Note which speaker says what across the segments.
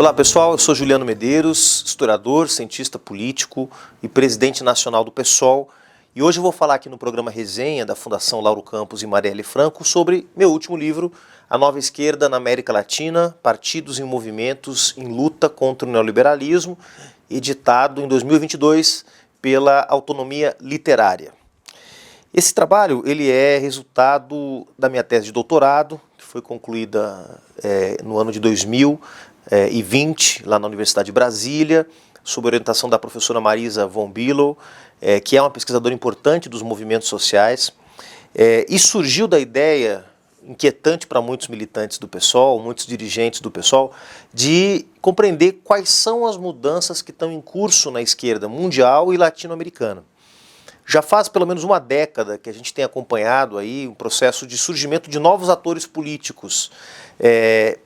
Speaker 1: Olá pessoal, eu sou Juliano Medeiros, historiador, cientista político e presidente nacional do PSOL. E hoje eu vou falar aqui no programa Resenha da Fundação Lauro Campos e Marielle Franco sobre meu último livro, A Nova Esquerda na América Latina, Partidos e Movimentos em Luta contra o Neoliberalismo, editado em 2022 pela Autonomia Literária. Esse trabalho ele é resultado da minha tese de doutorado, que foi concluída no ano de 2020, lá na Universidade de Brasília, sob orientação da professora Marisa von Bülow, que é uma pesquisadora importante dos movimentos sociais, e surgiu da ideia, inquietante para muitos militantes do PSOL, muitos dirigentes do PSOL, de compreender quais são as mudanças que estão em curso na esquerda mundial e latino-americana. Já faz pelo menos uma década que a gente tem acompanhado aí um processo de surgimento de novos atores políticos,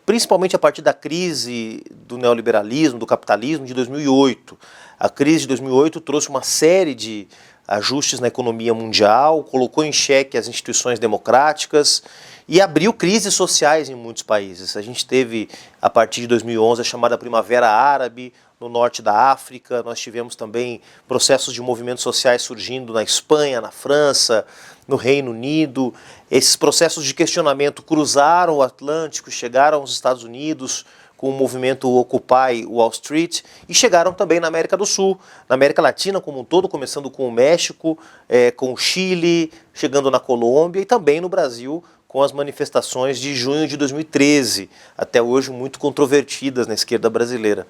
Speaker 1: principalmente a partir da crise do neoliberalismo, do capitalismo de 2008. A crise de 2008 trouxe uma série de ajustes na economia mundial, colocou em xeque as instituições democráticas e abriu crises sociais em muitos países. A gente teve, a partir de 2011, a chamada Primavera Árabe, no norte da África. Nós tivemos também processos de movimentos sociais surgindo na Espanha, na França, no Reino Unido. Esses processos de questionamento cruzaram o Atlântico, chegaram aos Estados Unidos com o movimento Occupy Wall Street e chegaram também na América do Sul, na América Latina como um todo, começando com o México, com o Chile, chegando na Colômbia e também no Brasil, com as manifestações de junho de 2013, até hoje muito controvertidas na esquerda brasileira.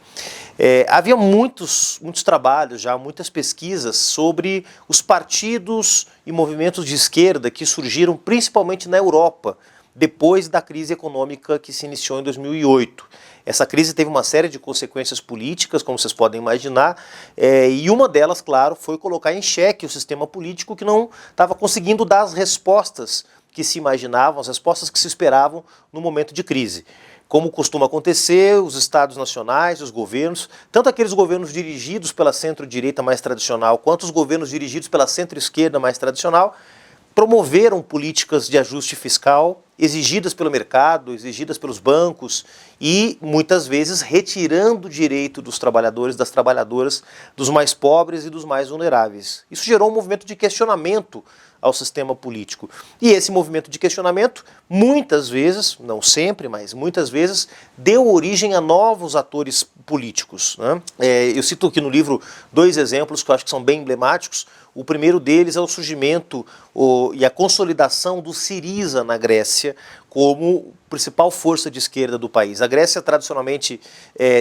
Speaker 1: Havia muitos trabalhos já, muitas pesquisas sobre os partidos e movimentos de esquerda que surgiram principalmente na Europa, depois da crise econômica que se iniciou em 2008. Essa crise teve uma série de consequências políticas, como vocês podem imaginar, e uma delas, claro, foi colocar em xeque o sistema político que não estava conseguindo dar as respostas que se imaginavam, as respostas que se esperavam no momento de crise. Como costuma acontecer, os estados nacionais, os governos, tanto aqueles governos dirigidos pela centro-direita mais tradicional, quanto os governos dirigidos pela centro-esquerda mais tradicional, promoveram políticas de ajuste fiscal exigidas pelo mercado, exigidas pelos bancos e, muitas vezes, retirando o direito dos trabalhadores, das trabalhadoras, dos mais pobres e dos mais vulneráveis. Isso gerou um movimento de questionamento ao sistema político. E esse movimento de questionamento, muitas vezes, não sempre, mas muitas vezes, deu origem a novos atores políticos, né? Eu cito aqui no livro dois exemplos que eu acho que são bem emblemáticos. O primeiro deles é o surgimento e a consolidação do Syriza na Grécia como principal força de esquerda do país. A Grécia tradicionalmente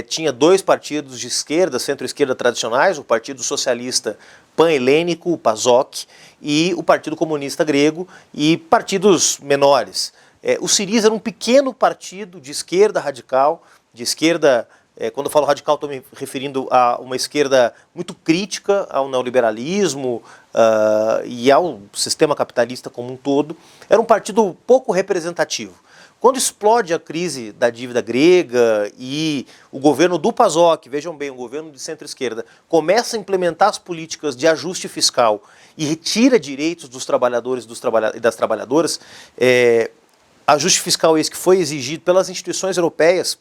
Speaker 1: tinha dois partidos de esquerda, centro-esquerda tradicionais, o Partido Socialista Pan-Helênico, o PASOK, e o Partido Comunista Grego e partidos menores. O Syriza era um pequeno partido de esquerda radical, de esquerda. Quando eu falo radical, estou me referindo a uma esquerda muito crítica ao neoliberalismo e ao sistema capitalista como um todo. Era um partido pouco representativo. Quando explode a crise da dívida grega e o governo do PASOK, vejam bem, um governo de centro-esquerda, começa a implementar as políticas de ajuste fiscal e retira direitos dos trabalhadores e das trabalhadoras, ajuste fiscal esse que foi exigido pelas instituições europeias,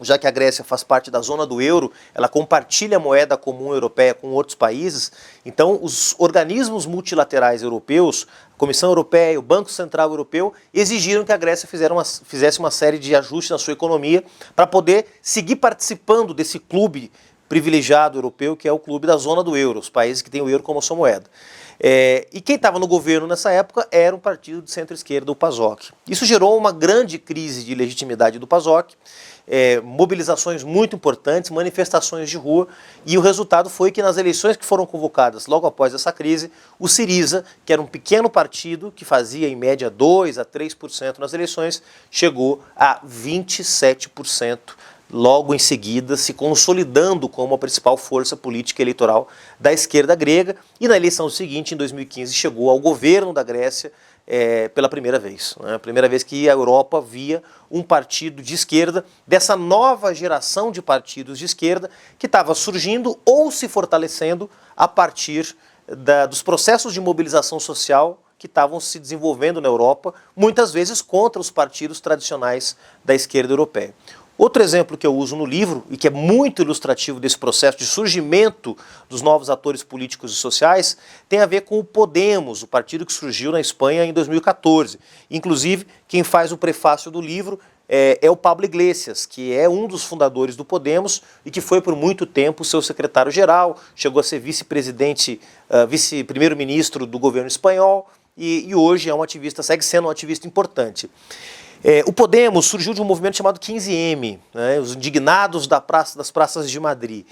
Speaker 1: já que a Grécia faz parte da zona do euro, ela compartilha a moeda comum europeia com outros países, então os organismos multilaterais europeus, a Comissão Europeia e o Banco Central Europeu, exigiram que a Grécia fizesse uma série de ajustes na sua economia para poder seguir participando desse clube privilegiado europeu, que é o clube da zona do euro, os países que têm o euro como sua moeda. E quem estava no governo nessa época era um partido de centro-esquerda, o PASOK. Isso gerou uma grande crise de legitimidade do PASOK, mobilizações muito importantes, manifestações de rua, e o resultado foi que nas eleições que foram convocadas logo após essa crise, o Syriza, que era um pequeno partido que fazia em média 2 a 3% nas eleições, chegou a 27%. Logo em seguida, se consolidando como a principal força política eleitoral da esquerda grega, e na eleição seguinte, em 2015, chegou ao governo da Grécia pela primeira vez. Né? A primeira vez que a Europa via um partido de esquerda, dessa nova geração de partidos de esquerda, que estava surgindo ou se fortalecendo a partir dos processos de mobilização social que estavam se desenvolvendo na Europa, muitas vezes contra os partidos tradicionais da esquerda europeia. Outro exemplo que eu uso no livro, e que é muito ilustrativo desse processo de surgimento dos novos atores políticos e sociais, tem a ver com o Podemos, o partido que surgiu na Espanha em 2014. Inclusive, quem faz o prefácio do livro é o Pablo Iglesias, que é um dos fundadores do Podemos e que foi por muito tempo seu secretário-geral, chegou a ser vice-presidente, vice-primeiro-ministro do governo espanhol e hoje é um ativista, segue sendo um ativista importante. O Podemos surgiu de um movimento chamado 15M, né, os indignados das praças de Madrid.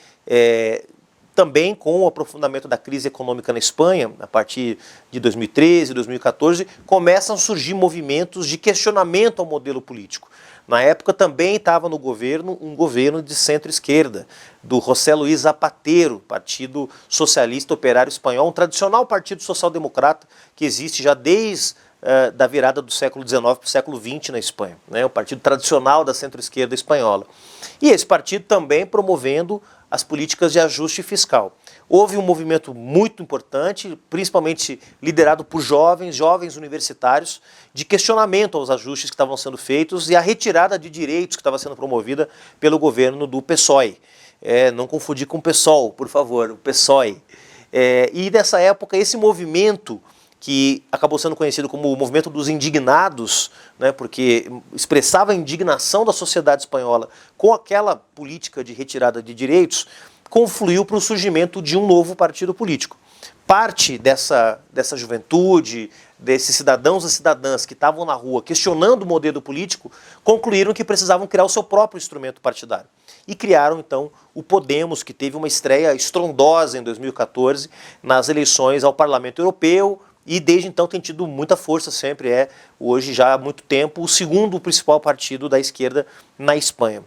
Speaker 1: Também com o aprofundamento da crise econômica na Espanha, a partir de 2013, 2014, começam a surgir movimentos de questionamento ao modelo político. Na época também estava no governo um governo de centro-esquerda, do José Luis Zapatero, Partido Socialista Operário Espanhol, um tradicional partido social-democrata que existe já desde da virada do século XIX para o século XX na Espanha, né, o partido tradicional da centro-esquerda espanhola. E esse partido também promovendo as políticas de ajuste fiscal. Houve um movimento muito importante, principalmente liderado por jovens universitários, de questionamento aos ajustes que estavam sendo feitos e a retirada de direitos que estava sendo promovida pelo governo do PSOE. Não confundir com o PSOL, por favor, o PSOE. E nessa época, esse movimento, que acabou sendo conhecido como o movimento dos indignados, né, porque expressava a indignação da sociedade espanhola com aquela política de retirada de direitos, confluiu para o surgimento de um novo partido político. Parte dessa juventude, desses cidadãos e cidadãs que estavam na rua questionando o modelo político, concluíram que precisavam criar o seu próprio instrumento partidário. E criaram, então, o Podemos, que teve uma estreia estrondosa em 2014 nas eleições ao Parlamento Europeu, e desde então tem tido muita força, sempre hoje já há muito tempo, o segundo principal partido da esquerda na Espanha.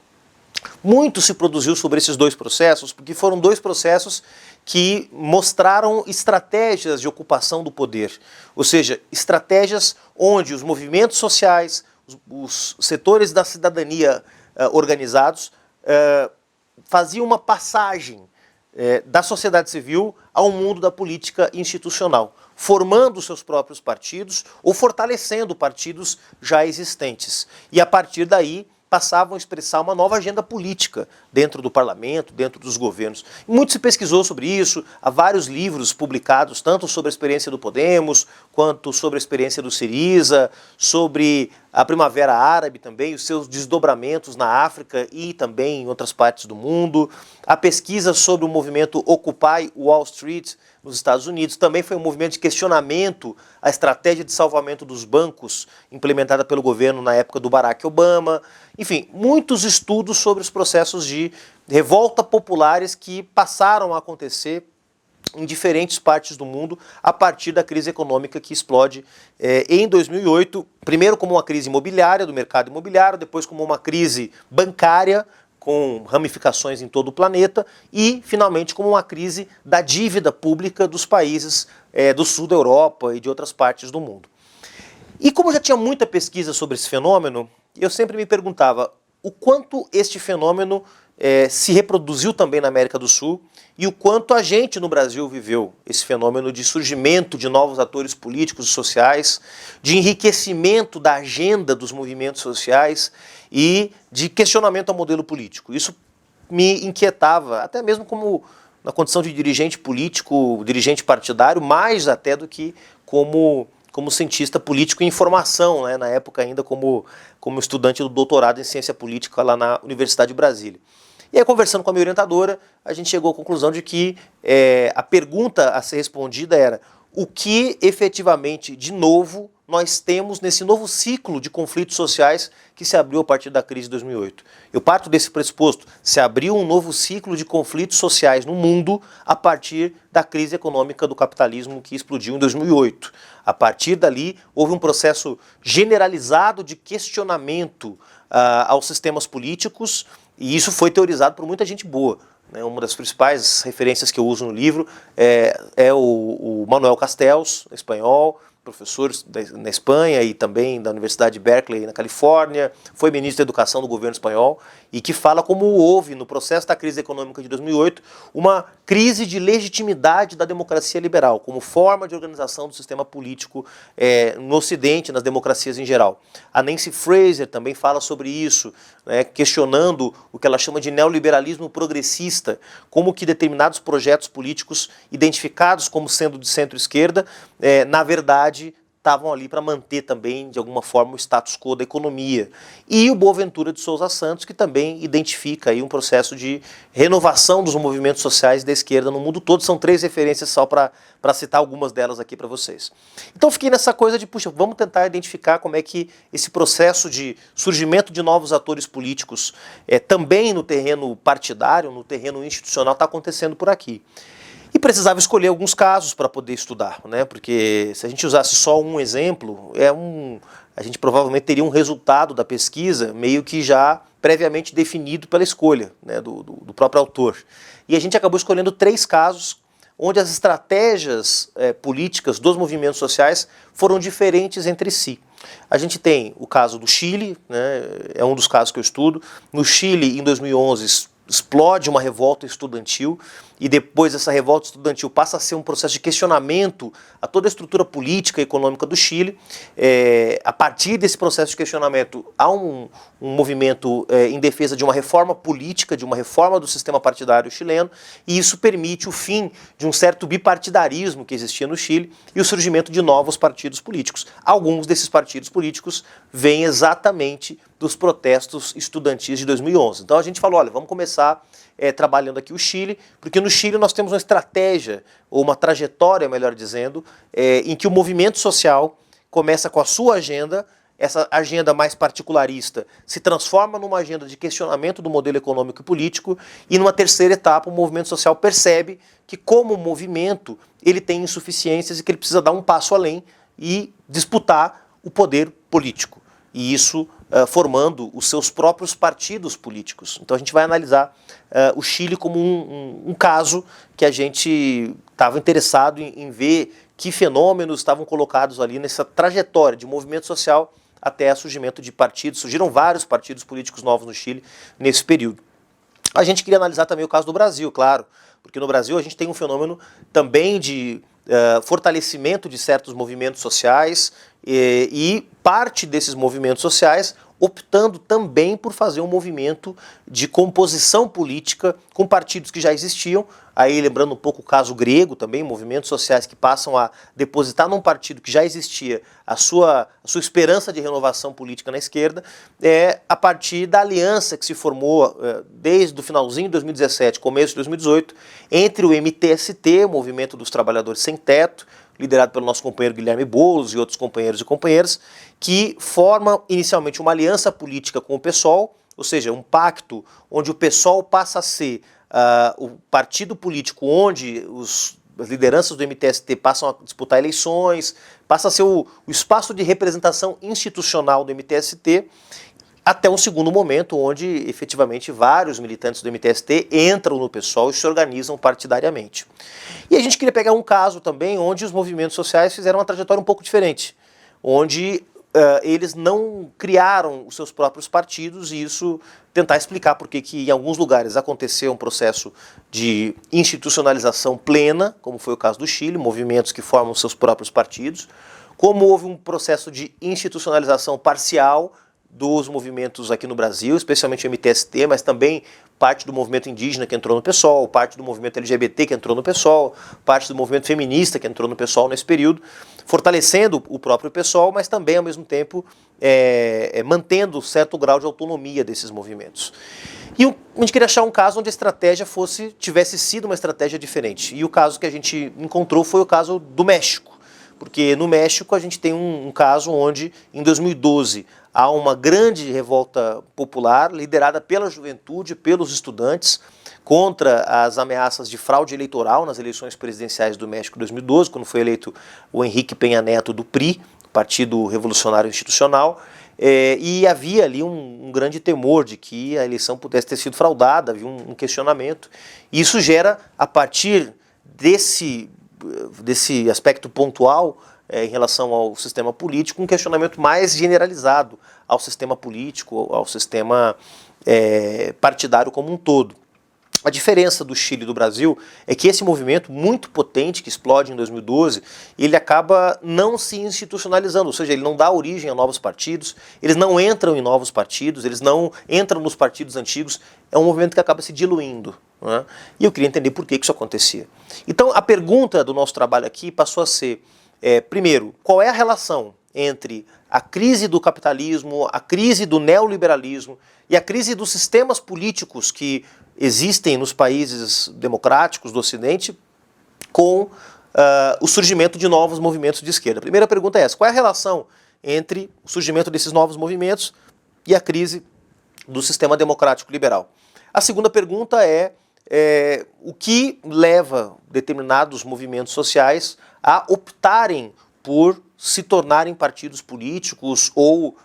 Speaker 1: Muito se produziu sobre esses dois processos, porque foram dois processos que mostraram estratégias de ocupação do poder, ou seja, estratégias onde os movimentos sociais, os setores da cidadania organizados faziam uma passagem da sociedade civil ao mundo da política institucional, formando seus próprios partidos ou fortalecendo partidos já existentes. E a partir daí passavam a expressar uma nova agenda política dentro do parlamento, dentro dos governos. Muito se pesquisou sobre isso, há vários livros publicados, tanto sobre a experiência do Podemos, quanto sobre a experiência do Syriza, sobre a Primavera Árabe também, os seus desdobramentos na África e também em outras partes do mundo. A pesquisa sobre o movimento Occupy Wall Street nos Estados Unidos também foi um movimento de questionamento à estratégia de salvamento dos bancos implementada pelo governo na época do Barack Obama. Enfim, muitos estudos sobre os processos de revolta populares que passaram a acontecer em diferentes partes do mundo a partir da crise econômica que explode em 2008, primeiro como uma crise imobiliária, do mercado imobiliário, depois como uma crise bancária, com ramificações em todo o planeta, e, finalmente, como uma crise da dívida pública dos países do sul da Europa e de outras partes do mundo. E como já tinha muita pesquisa sobre esse fenômeno, eu sempre me perguntava o quanto este fenômeno se reproduziu também na América do Sul e o quanto a gente no Brasil viveu esse fenômeno de surgimento de novos atores políticos e sociais, de enriquecimento da agenda dos movimentos sociais e de questionamento ao modelo político. Isso me inquietava, até mesmo como na condição de dirigente político, dirigente partidário, mais até do que como cientista político em formação, né, na época ainda como estudante do doutorado em ciência política lá na Universidade de Brasília. E aí, conversando com a minha orientadora, a gente chegou à conclusão de que a pergunta a ser respondida era: o que efetivamente de novo nós temos nesse novo ciclo de conflitos sociais que se abriu a partir da crise de 2008? Eu parto desse pressuposto: se abriu um novo ciclo de conflitos sociais no mundo a partir da crise econômica do capitalismo que explodiu em 2008. A partir dali, houve um processo generalizado de questionamento aos sistemas políticos, e isso foi teorizado por muita gente boa. Uma das principais referências que eu uso no livro é o Manuel Castells, espanhol, professor na Espanha e também da Universidade de Berkeley, na Califórnia, foi ministro da Educação do governo espanhol, e que fala como houve, no processo da crise econômica de 2008, uma crise de legitimidade da democracia liberal, como forma de organização do sistema político no Ocidente, nas democracias em geral. A Nancy Fraser também fala sobre isso, né, questionando o que ela chama de neoliberalismo progressista, como que determinados projetos políticos identificados como sendo de centro-esquerda, na verdade, estavam ali para manter também, de alguma forma, o status quo da economia. E o Boaventura de Sousa Santos, que também identifica aí um processo de renovação dos movimentos sociais da esquerda no mundo todo. São 3 referências só para citar algumas delas aqui para vocês. Então fiquei nessa coisa de, puxa, vamos tentar identificar como é que esse processo de surgimento de novos atores políticos, também no terreno partidário, no terreno institucional, está acontecendo por aqui. E precisava escolher alguns casos para poder estudar, né? Porque se a gente usasse só um exemplo, a gente provavelmente teria um resultado da pesquisa meio que já previamente definido pela escolha, né, do próprio autor. E a gente acabou escolhendo 3 casos onde as estratégias políticas dos movimentos sociais foram diferentes entre si. A gente tem o caso do Chile, né, é um dos casos que eu estudo. No Chile, em 2011, explode uma revolta estudantil, e depois essa revolta estudantil passa a ser um processo de questionamento a toda a estrutura política e econômica do Chile. A partir desse processo de questionamento, há um movimento em defesa de uma reforma política, de uma reforma do sistema partidário chileno, e isso permite o fim de um certo bipartidarismo que existia no Chile e o surgimento de novos partidos políticos. Alguns desses partidos políticos vêm exatamente dos protestos estudantis de 2011. Então a gente falou, olha, vamos começar trabalhando aqui o Chile, porque no Chile nós temos uma estratégia, ou uma trajetória, melhor dizendo, em que o movimento social começa com a sua agenda, essa agenda mais particularista se transforma numa agenda de questionamento do modelo econômico e político, e numa terceira etapa o movimento social percebe que, como movimento, ele tem insuficiências e que ele precisa dar um passo além e disputar o poder político. E isso formando os seus próprios partidos políticos. Então a gente vai analisar o Chile como um caso que a gente estava interessado em ver que fenômenos estavam colocados ali nessa trajetória de movimento social até o surgimento de partidos. Surgiram vários partidos políticos novos no Chile nesse período. A gente queria analisar também o caso do Brasil, claro, porque no Brasil a gente tem um fenômeno também de fortalecimento de certos movimentos sociais e parte desses movimentos sociais optando também por fazer um movimento de composição política com partidos que já existiam. Aí, lembrando um pouco o caso grego também, movimentos sociais que passam a depositar num partido que já existia a sua esperança de renovação política na esquerda, a partir da aliança que se formou desde o finalzinho de 2017, começo de 2018, entre o MTST, o Movimento dos Trabalhadores Sem Teto, liderado pelo nosso companheiro Guilherme Boulos e outros companheiros e companheiras, que forma inicialmente uma aliança política com o PSOL, ou seja, um pacto onde o PSOL passa a ser o partido político onde as lideranças do MTST passam a disputar eleições, passa a ser o espaço de representação institucional do MTST, até um segundo momento onde efetivamente vários militantes do MTST entram no PSOL e se organizam partidariamente. E a gente queria pegar um caso também onde os movimentos sociais fizeram uma trajetória um pouco diferente, onde eles não criaram os seus próprios partidos, e isso tentar explicar por que em alguns lugares aconteceu um processo de institucionalização plena, como foi o caso do Chile, movimentos que formam seus próprios partidos, como houve um processo de institucionalização parcial dos movimentos aqui no Brasil, especialmente o MTST, mas também parte do movimento indígena que entrou no PSOL, parte do movimento LGBT que entrou no PSOL, parte do movimento feminista que entrou no PSOL nesse período, fortalecendo o próprio PSOL, mas também, ao mesmo tempo, mantendo certo grau de autonomia desses movimentos. E a gente queria achar um caso onde a estratégia tivesse sido uma estratégia diferente. E o caso que a gente encontrou foi o caso do México. Porque no México a gente tem um caso onde, em 2012, há uma grande revolta popular liderada pela juventude, pelos estudantes, contra as ameaças de fraude eleitoral nas eleições presidenciais do México em 2012, quando foi eleito o Henrique Peña Neto do PRI, Partido Revolucionário Institucional, e havia ali um grande temor de que a eleição pudesse ter sido fraudada, havia um questionamento. E isso gera, a partir desse aspecto pontual, em relação ao sistema político, um questionamento mais generalizado ao sistema político, ao sistema partidário como um todo. A diferença do Chile e do Brasil é que esse movimento muito potente que explode em 2012, ele acaba não se institucionalizando, ou seja, ele não dá origem a novos partidos, eles não entram em novos partidos, eles não entram nos partidos antigos, é um movimento que acaba se diluindo, né? E eu queria entender por que isso acontecia. Então a pergunta do nosso trabalho aqui passou a ser, primeiro, qual é a relação entre a crise do capitalismo, a crise do neoliberalismo e a crise dos sistemas políticos que existem nos países democráticos do Ocidente com o surgimento de novos movimentos de esquerda. A primeira pergunta é essa: qual é a relação entre o surgimento desses novos movimentos e a crise do sistema democrático liberal? A segunda pergunta é o que leva determinados movimentos sociais a optarem por se tornarem partidos políticos ou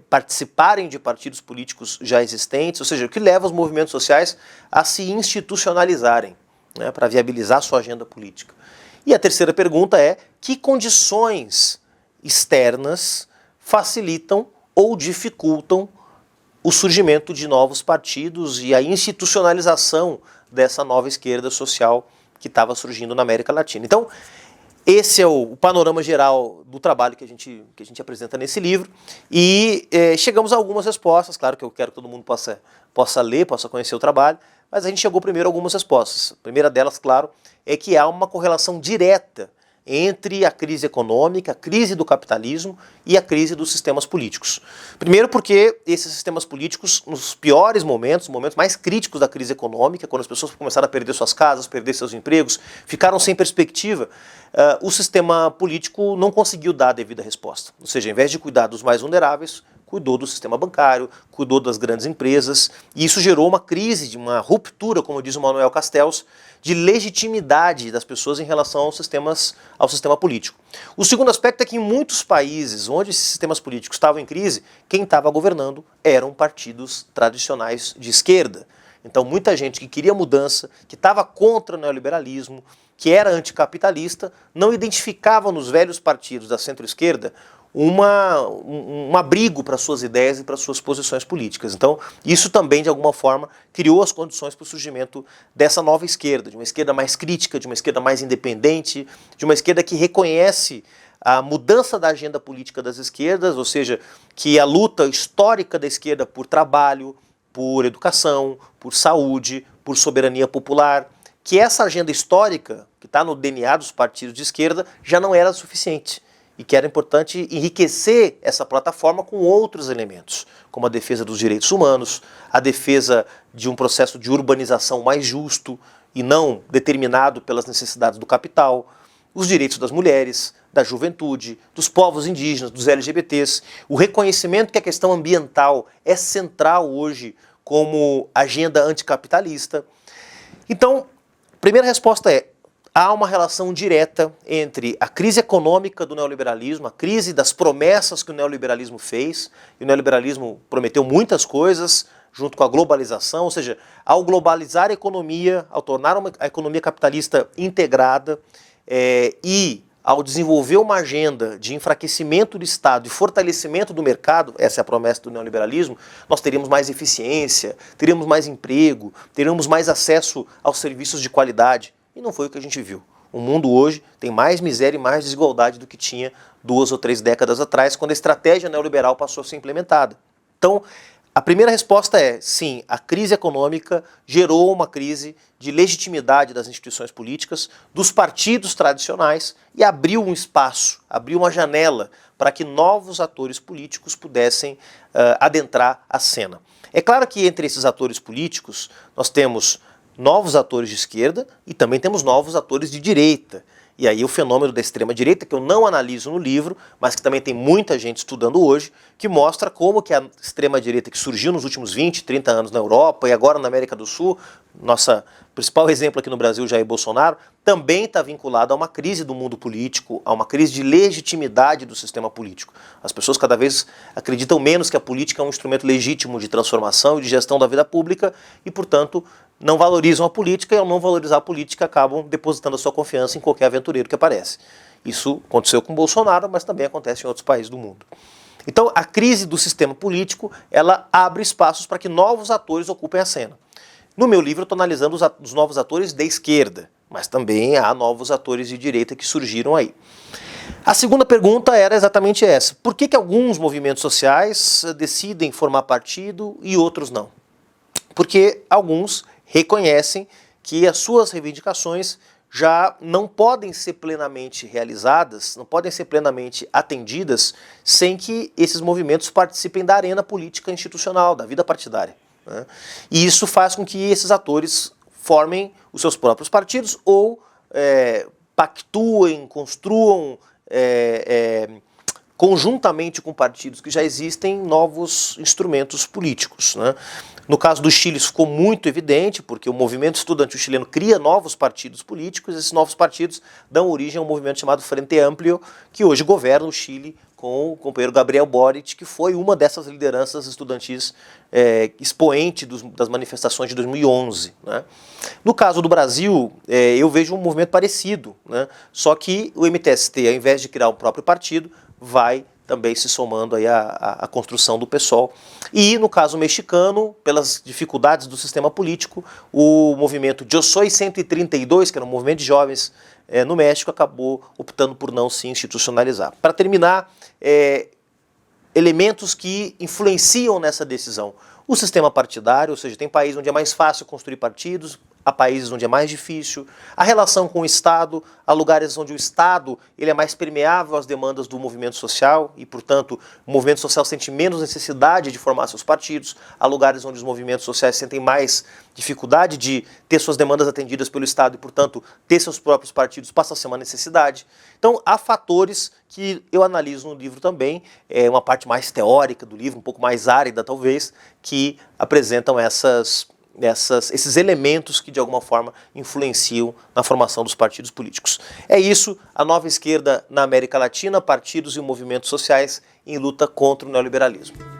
Speaker 1: participarem de partidos políticos já existentes, ou seja, o que leva os movimentos sociais a se institucionalizarem, né, para viabilizar sua agenda política. E a terceira pergunta é: que condições externas facilitam ou dificultam o surgimento de novos partidos e a institucionalização dessa nova esquerda social que estava surgindo na América Latina? Então, esse é o panorama geral do trabalho que a gente apresenta nesse livro, e chegamos a algumas respostas. Claro que eu quero que todo mundo possa ler, possa conhecer o trabalho, mas a gente chegou primeiro a algumas respostas. A primeira delas, claro, é que há uma correlação direta entre a crise econômica, a crise do capitalismo e a crise dos sistemas políticos. Primeiro porque esses sistemas políticos, nos piores momentos, momentos mais críticos da crise econômica, quando as pessoas começaram a perder suas casas, perder seus empregos, ficaram sem perspectiva, o sistema político não conseguiu dar a devida resposta. Ou seja, ao invés de cuidar dos mais vulneráveis, cuidou do sistema bancário, cuidou das grandes empresas, e isso gerou uma crise, de uma ruptura, como diz o Manuel Castells, de legitimidade das pessoas em relação ao sistema político. O segundo aspecto é que em muitos países onde esses sistemas políticos estavam em crise, quem estava governando eram partidos tradicionais de esquerda. Então muita gente que queria mudança, que estava contra o neoliberalismo, que era anticapitalista, não identificava nos velhos partidos da centro-esquerda um abrigo para suas ideias e para suas posições políticas. Então, isso também, de alguma forma, criou as condições para o surgimento dessa nova esquerda, de uma esquerda mais crítica, de uma esquerda mais independente, de uma esquerda que reconhece a mudança da agenda política das esquerdas, ou seja, que a luta histórica da esquerda por trabalho, por educação, por saúde, por soberania popular, que essa agenda histórica, que está no DNA dos partidos de esquerda, já não era suficiente. E que era importante enriquecer essa plataforma com outros elementos, como a defesa dos direitos humanos, a defesa de um processo de urbanização mais justo e não determinado pelas necessidades do capital, os direitos das mulheres, da juventude, dos povos indígenas, dos LGBTs, o reconhecimento que a questão ambiental é central hoje como agenda anticapitalista. Então, a primeira resposta é: há uma relação direta entre a crise econômica do neoliberalismo, a crise das promessas que o neoliberalismo fez, e o neoliberalismo prometeu muitas coisas junto com a globalização, ou seja, ao globalizar a economia, ao tornar a economia capitalista integrada e ao desenvolver uma agenda de enfraquecimento do Estado e fortalecimento do mercado, essa é a promessa do neoliberalismo, nós teríamos mais eficiência, teríamos mais emprego, teríamos mais acesso aos serviços de qualidade. E não foi o que a gente viu. O mundo hoje tem mais miséria e mais desigualdade do que tinha 2 ou 3 décadas atrás, quando a estratégia neoliberal passou a ser implementada. Então, a primeira resposta é: sim, a crise econômica gerou uma crise de legitimidade das instituições políticas, dos partidos tradicionais, e abriu um espaço, abriu uma janela para que novos atores políticos pudessem adentrar a cena. É claro que entre esses atores políticos nós temos novos atores de esquerda e também temos novos atores de direita. E aí o fenômeno da extrema-direita, que eu não analiso no livro, mas que também tem muita gente estudando hoje, que mostra como que a extrema-direita que surgiu nos últimos 20, 30 anos na Europa e agora na América do Sul, nossa o principal exemplo aqui no Brasil, Jair Bolsonaro, também está vinculado a uma crise do mundo político, a uma crise de legitimidade do sistema político. As pessoas cada vez acreditam menos que a política é um instrumento legítimo de transformação e de gestão da vida pública e, portanto, não valorizam a política e, ao não valorizar a política, acabam depositando a sua confiança em qualquer aventureiro que aparece. Isso aconteceu com Bolsonaro, mas também acontece em outros países do mundo. Então, a crise do sistema político, ela abre espaços para que novos atores ocupem a cena. No meu livro, eu estou analisando os novos atores de esquerda, mas também há novos atores de direita que surgiram aí. A segunda pergunta era exatamente essa. Por que alguns movimentos sociais decidem formar partido e outros não? Porque alguns reconhecem que as suas reivindicações já não podem ser plenamente realizadas, não podem ser plenamente atendidas sem que esses movimentos participem da arena política institucional, da vida partidária, né? E isso faz com que esses atores formem os seus próprios partidos ou pactuem, construam conjuntamente com partidos que já existem novos instrumentos políticos, né? No caso do Chile isso ficou muito evidente, porque o movimento estudantil chileno cria novos partidos políticos, e esses novos partidos dão origem a um movimento chamado Frente Amplio, que hoje governa o Chile com o companheiro Gabriel Boric, que foi uma dessas lideranças estudantis expoente das manifestações de 2011, né? No caso do Brasil, eu vejo um movimento parecido, né? Só que o MTST, ao invés de criar um próprio partido, vai também se somando aí à construção do PSOL. E no caso mexicano, pelas dificuldades do sistema político, o movimento Yo Soy 132, que era um movimento de jovens no México, acabou optando por não se institucionalizar. Para terminar, elementos que influenciam nessa decisão. O sistema partidário, ou seja, tem países onde é mais fácil construir partidos, há países onde é mais difícil. A relação com o Estado, há lugares onde o Estado ele é mais permeável às demandas do movimento social e, portanto, o movimento social sente menos necessidade de formar seus partidos. Há lugares onde os movimentos sociais sentem mais dificuldade de ter suas demandas atendidas pelo Estado e, portanto, ter seus próprios partidos passa a ser uma necessidade. Então, há fatores que eu analiso no livro também, uma parte mais teórica do livro, um pouco mais árida talvez, que apresentam esses elementos que de alguma forma influenciam na formação dos partidos políticos. É isso, a nova esquerda na América Latina, partidos e movimentos sociais em luta contra o neoliberalismo.